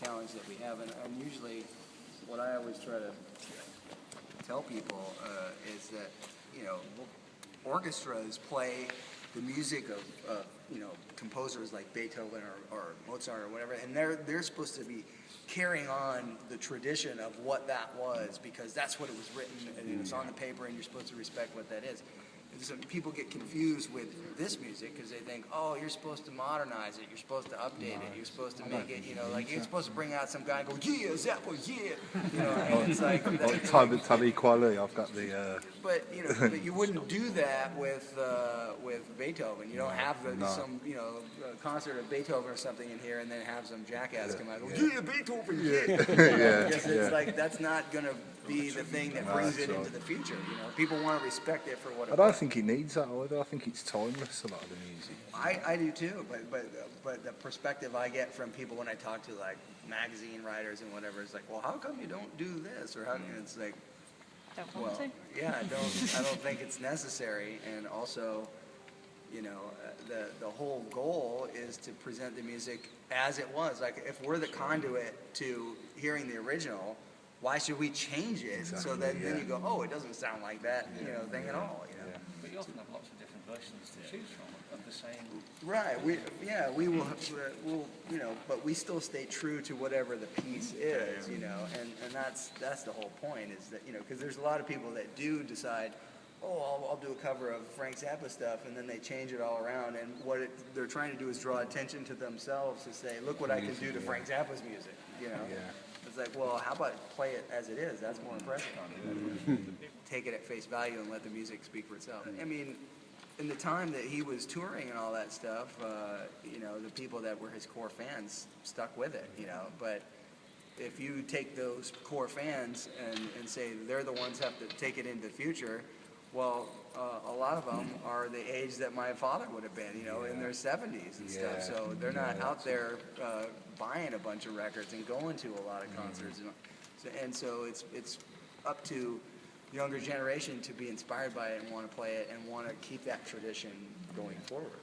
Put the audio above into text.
challenge that we have, and usually what I always try to tell people is that, you know, orchestras play the music of you know, composers like Beethoven or Mozart or whatever, and they're supposed to be carrying on the tradition of what that was, because that's what it was written and it's on the paper, and you're supposed to respect what that is. And so people get confused with this music because they think, oh, you're supposed to modernize it, you're supposed to update it, you're supposed to make it, you know, like you're supposed to bring out some guy and go, yeah, Zappa, yeah, you know, and it's like Tally Quali, I've got the. But you know, but you wouldn't do that with Beethoven. You don't have some you know concert of Beethoven or something in here, and then have some jackass come out and go, yeah, Beethoven, yeah. Because it's like that's not going to be the thing that brings it into the future. You know, people want to respect it for what it I don't think it needs that either. I think it's timeless, a lot of the music. I do too, but the perspective I get from people when I talk to like magazine writers and whatever is like, well, how come you don't do this, or how? And it's like, well, yeah, I don't think it's necessary, and also, you know, the whole goal is to present the music as it was. Like, if we're the conduit to hearing the original, why should we change it so that then you go, oh, it doesn't sound like that, you know, thing at all, you know? Yeah. But you often have lots of different versions to choose from of the same. Right. We will, you know, but we still stay true to whatever the piece is, you know, and that's the whole point, is that, you know, because there's a lot of people that do decide, oh, I'll do a cover of Frank Zappa stuff, and then they change it all around, and what they're trying to do is draw attention to themselves to say, look what I can do to Frank Zappa's music, you know. Yeah. It's like, well, how about play it as it is? That's more impressive. Take it at face value and let the music speak for itself. I mean, in the time that he was touring and all that stuff, you know, the people that were his core fans stuck with it, you know. But if you take those core fans and say they're the ones who have to take it into the future, well, a lot of them are the age that my father would have been, you know, in their 70s and stuff. So they're not out there buying a bunch of records and going to a lot of concerts. And so it's up to the younger generation to be inspired by it and want to play it and want to keep that tradition going forward.